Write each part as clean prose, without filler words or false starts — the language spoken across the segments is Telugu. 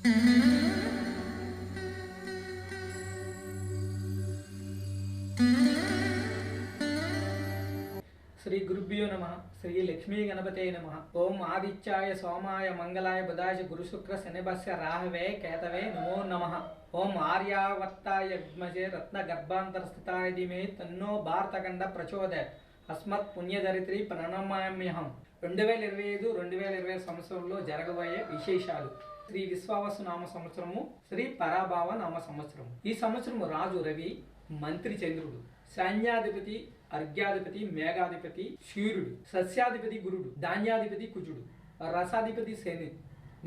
श्री गुरुभ्यो नमः। श्री लक्ष्मी गणपते नमः। ओम आदित्याय सोमाय मंगलाय बुधाय गुरुशुक्र शनिभ्य राहवे केतवे नमो नमः। ओम आर्यावर्ताय विद्महे रत्नगर्भान्तरस्थिताय धीमहि तन्नो भारतखंड प्रचोदयात्। अस्मत् पुण्यधरित्री प्रणमाम्यहं। 2025-2020 సంవత్సరంలో జరగబోయే విశేషాలు. శ్రీ విశ్వావసు నామ సంవత్సరము, శ్రీ పరాభావ నామ సంవత్సరము. ఈ సంవత్సరము రాజు రవి, మంత్రి చంద్రుడు, సైన్యాధిపతి అర్ఘ్యాధిపతి మేఘాధిపతి సూర్యుడు, సస్యాధిపతి గురుడు, ధాన్యాధిపతి కుజుడు, రసాధిపతి శని,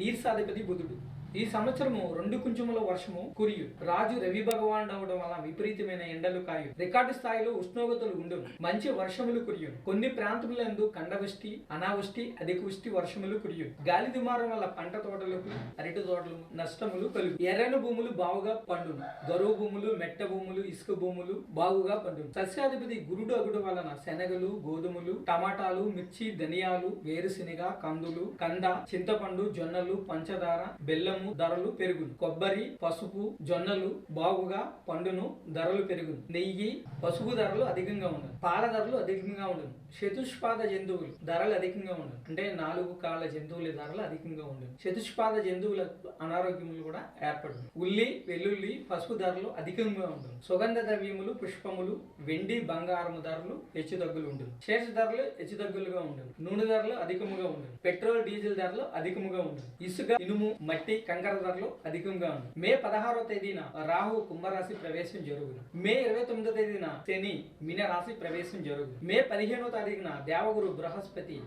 నీర్సాధిపతి బుధుడు. ఈ సంవత్సరము 2 కుంచుముల వర్షము కురియు. రాజు రవి భగవానుడు అవడం వల్ల విపరీతమైన ఎండలు కాయు. రికార్డు స్థాయిలో ఉష్ణోగ్రతలు ఉండును. మంచి వర్షములు కురియు. కొన్ని ప్రాంతములందు కండవృష్టి, అనావృష్టి, అధిక వృష్టి వర్షములు కురియు. గాలి దుమారం వల్ల పంట తోటలకు, అరటి తోటలు నష్టములు కలుగు. ఎర్రని భూములు బావుగా పండును. గరువు భూములు, మెట్ట భూములు, ఇసుక భూములు బాగుగా పండును. సస్యాధిపతి గురుడు అగుడు వలన శనగలు, గోధుమలు, టమాటాలు, మిర్చి, ధనియాలు, వేరుశెనగ, కందులు, కంద, చింతపండు, జొన్నలు, పంచదార, బెల్లం ధరలు పెరుగును. కొబ్బరి, పసుపు, జొన్నలు బాగుగా పండును, ధరలు పెరుగును. నెయ్యి, పసుపు ధరలు అధికంగా ఉండను. పాల ధరలు అధికంగా ఉండను. చతుష్పాద జంతువులు ధరలు అధికంగా ఉండను. అంటే 4 కాళ్ళ జంతువుల ధరలు అధికంగా ఉండను. చతుష్పాద జంతువుల అనారోగ్యములు కూడా ఏర్పడును. ఉల్లి, వెల్లుల్లి, పసుపు ధరలు అధికంగా ఉండను. సుగంధ ద్రవ్యములు, పుష్పములు, వెండి, బంగారము ధరలు హెచ్చుతగ్గులు ఉండను. శేష ధరలు హెచ్చుతగ్గులుగా ఉండను. నూనె ధరలు అధికముగా ఉండను. పెట్రోల్, డీజిల్ ధరలు అధికముగా ఉండను. ఇసుక, ఇనుము, మట్టి, కంకర ధరలు అధికంగా ఉంది. మే 16వ తేదీన రాహు కుంభరాశి ప్రవేశం జరుగును. మే 29వ తేదీన శని మీన రాశి ప్రవేశం జరుగును. మే 15వ తారీఖున దేవగురు బృహస్పతి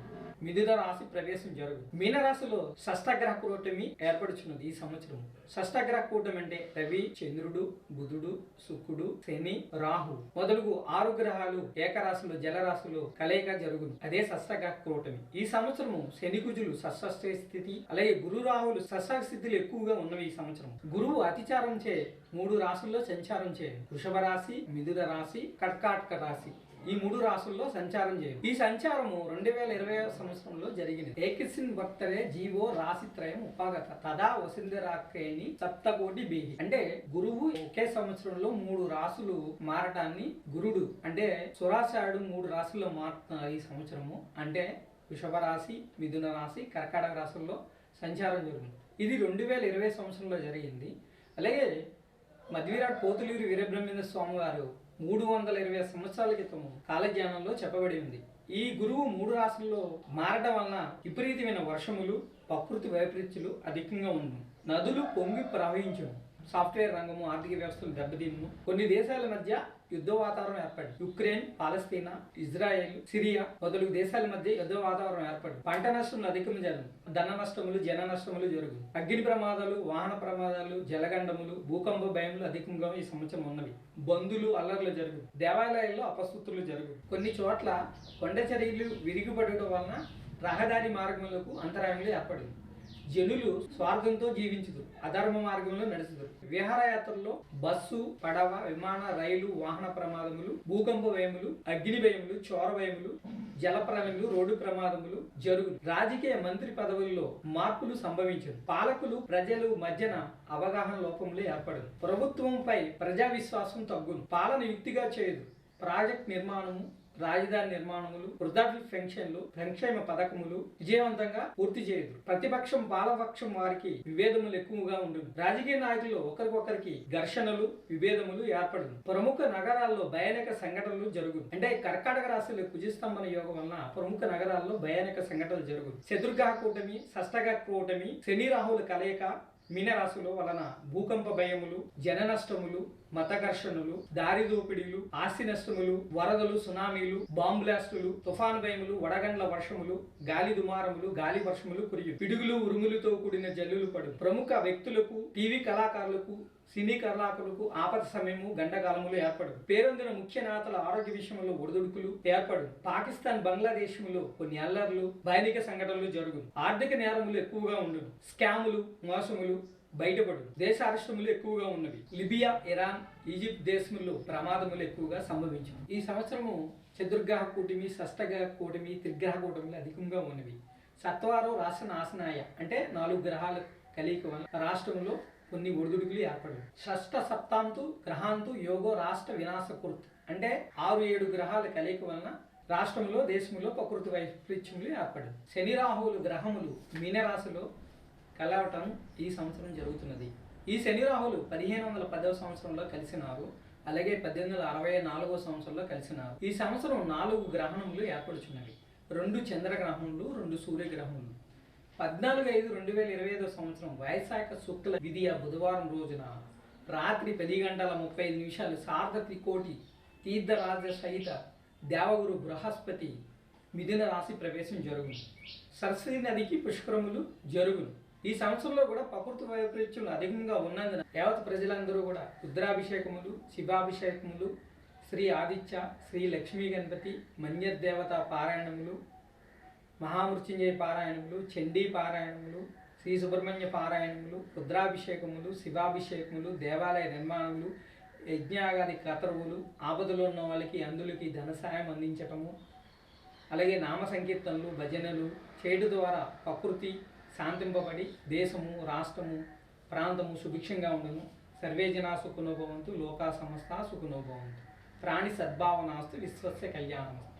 మిథున రాశి ప్రవేశం జరుగును. మీన రాశిలో షష్టగ్రహ కూటమి ఏర్పడుచున్నది. ఈ సంవత్సరం షష్టగ్రహ కూటమి అంటే రవి, చంద్రుడు, బుధుడు, శుక్రుడు, శని, రాహు మొదలుగు 6 గ్రహాలు ఏకరాశిలో జలరాశిలో కలయిక జరుగును. అదే షష్టగ్రహ కూటమి. ఈ సంవత్సరము శని కుజులు షష్ఠ స్థితి, అలాగే గురు రాహులు షష్ఠ స్థితిలో ఎక్కువగా ఉన్నవి. ఈ సంవత్సరం గురువు అతిచారం చే 3 రాశుల్లో సంచారం చే వృషభ రాశి, మిథున రాశి, కర్కాటక రాశి ఈ 3 రాశుల్లో సంచారం చేయదు. ఈ సంచారము 2020 సంవత్సరంలో జరిగింది. ఏకస్మిన్ భక్తరే జీవో రాశిత్రయం ఉపాగత తదా వసుంధరాకేణి సప్తకోటి బీహి. అంటే గురువు ఒకే సంవత్సరంలో 3 రాశులు మారటాన్ని గురుడు అంటే సురాశాడు 3 రాశుల్లో మారుతున్నారు ఈ సంవత్సరము. అంటే వృషభ రాశి, మిథున రాశి, కర్కాటక రాశుల్లో సంచారం జరిగింది. ఇది 2020 సంవత్సరంలో జరిగింది. అలాగే మధ్విరాట్ పోతులూరి వీరబ్రహ్మేంద్ర స్వామి గారు 320 సంవత్సరాల క్రితం కాలజ్ఞానంలో చెప్పబడి ఉంది. ఈ గురువు 3 రాశుల్లో మారడం వలన విపరీతమైన వర్షములు, ప్రకృతి వైపరీత్యాలు అధికంగా ఉండును. నదులు పొంగి ప్రవహించును. సాఫ్ట్వేర్ రంగము, ఆర్థిక వ్యవస్థలు దెబ్బతిన్ను. కొన్ని దేశాల మధ్య యుద్ధ వాతావరణం ఏర్పడింది. యుక్రెయిన్, పాలస్తీనా, ఇజ్రాయెల్, సిరియా మొదలగు దేశాల మధ్య యుద్ధ వాతావరణం ఏర్పడింది. పంట నష్టం అధికం జరుగును. ధన నష్టములు, జన నష్టములు జరుగును. అగ్ని ప్రమాదాలు, వాహన ప్రమాదాలు, జలగండములు, భూకంప భయములు అధికంగా ఈ సంవత్సరం ఉన్నవి. బందులు, అల్లర్లు జరుగును. దేవాలయాల్లో అపస్తుతులు జరుగును. కొన్ని చోట్ల కొండ చర్యలు విరిగిపడటం వలన రహదారి మార్గములకు అంతరాయములు ఏర్పడింది. జనులు స్వార్థంతో జీవించుదురు, అధర్మ మార్గంలో నడుచుదురు. విహారయాత్రల్లో బస్సు, పడవ, విమాన, రైలు, వాహన ప్రమాదములు, భూకంప భయములు, అగ్ని భయములు, చోర భయములు, జల ప్రళయములు, రోడ్డు ప్రమాదములు జరుగును. రాజకీయ మంత్రి పదవుల్లో మార్పులు సంభవించదు. పాలకులు ప్రజలు మధ్యన అవగాహన లోపములు ఏర్పడదు. ప్రభుత్వంపై ప్రజా విశ్వాసం తగ్గును. పాలన యుక్తిగా చేయదు. ప్రాజెక్ట్ నిర్మాణము, రాజధాని నిర్మాణములు, వృద్ధాప్య పెన్షన్లు, సంక్షేమ పథకములు విజయవంతంగా పూర్తి చేయదు. ప్రతిపక్షం పాలపక్షం వారికి విభేదములు ఎక్కువగా ఉండును. రాజకీయ నాయకులు ఒకరికొకరికి ఘర్షణలు, విభేదములు ఏర్పడును. ప్రముఖ నగరాల్లో భయానక సంఘటనలు జరుగును. అంటే కర్కాటక రాశిలో కుజస్తంభన యోగం వలన ప్రముఖ నగరాల్లో భయానక సంఘటనలు జరుగును. చతుర్గ్రహ కూటమి, షష్టగ్రహ కూటమి, శని రాహుల కలయిక మీన రాశుల వలన భూకంప భయములు, జన నష్టములు, మత ఘర్షణలు, దారి దోపిడీలు, ఆస్తి నష్టములు, వరదలు, సునామీలు, బాంబు బ్లాస్టులు, తుఫాను భయములు, వడగండ్ల వర్షములు, గాలి దుమారములు, గాలి వర్షములు కురియు. పిడుగులు, ఉరుములతో కూడిన జల్లులు పడు. ప్రముఖ వ్యక్తులకు, టీవీ కళాకారులకు, సినీ కళాకారులకు ఆపద సమయము, గండకాలములు ఏర్పడు. పేరొందిన ముఖ్య నేతల ఆరోగ్య విషయంలో ఒడిదుడుకులు ఏర్పడు. పాకిస్తాన్, బంగ్లాదేశంలో కొన్ని అల్లర్లు, భయానిక సంఘటనలు జరుగును. ఆర్థిక నేరములు ఎక్కువగా ఉండును. స్కాములు, మోసములు బయటపడు. దేశ అరెస్టులు ఎక్కువగా ఉన్నవి. లిబియా, ఇరాన్, ఈజిప్ట్ దేశముల్లో ప్రమాదములు ఎక్కువగా సంభవించు. ఈ సంవత్సరము చతుర్గ్రహ కూటమి, షష్టగ్రహ కూటమి, త్రిగ్రహ కూటమిలు అధికంగా ఉన్నవి. సత్వారో రాశి నాశనాయ అంటే 4 గ్రహాలు కలియిక వల్ల రాష్ట్రంలో కొన్ని ఒడిదుడుకులు ఏర్పడవు. షష్ఠ సప్తాంతు గ్రహాంతు యోగో రాష్ట్ర వినాశకృత్ అంటే 6-7 గ్రహాల కలియిక వలన రాష్ట్రంలో దేశంలో ప్రకృతి వైపరీత్యములు ఏర్పడవు. శని రాహువులు గ్రహములు మీనరాశిలో కలవటం ఈ సంవత్సరం జరుగుతున్నది. ఈ శని రాహువులు 1510వ సంవత్సరంలో కలిసినారు. అలాగే 1864వ సంవత్సరంలో కలిసినారు. ఈ సంవత్సరం 4 గ్రహణములు ఏర్పడుచున్నవి. 2 చంద్రగ్రహములు, 2 సూర్యగ్రహములు. 14/5/2025 సంవత్సరం వైశాఖ శుక్ల విధియ బుధవారం రోజున రాత్రి 10:35 శారద త్రికోటి తీర్థరాజ సహిత దేవగురు బృహస్పతి మిథున రాశి ప్రవేశం జరుగును. సరస్వతి నదికి పుష్కరములు జరుగును. ఈ సంవత్సరంలో కూడా ప్రకృతి వైపరీత్యములు అధికంగా ఉన్నందున యావత్ ప్రజలందరూ కూడా రుద్రాభిషేకములు, శివాభిషేకములు, శ్రీ ఆదిత్య, శ్రీ లక్ష్మీ గణపతి, మన్యదేవత పారాయణములు, మహామృత్యుంజయ పారాయణములు, చండీ పారాయణములు, శ్రీ సుబ్రహ్మణ్య పారాయణములు, రుద్రాభిషేకములు, శివాభిషేకములు, దేవాలయ నిర్మాణములు, యజ్ఞాగాది క్రతువులు, ఆపదలో ఉన్న వాళ్ళకి అందులకి ధన సాయం అందించటము, అలాగే నామ సంకీర్తనలు, భజనలు చేయడం ద్వారా ప్రకృతి శాంతింపబడి దేశము, రాష్ట్రము, ప్రాంతము సుభిక్షంగా ఉండను. సర్వే జనా సుఖినో భవంతు, లోకా సమస్త సుఖినో భవంతు. ప్రాణి సద్భావనాస్తు, విశ్వస్య కళ్యాణమస్తు.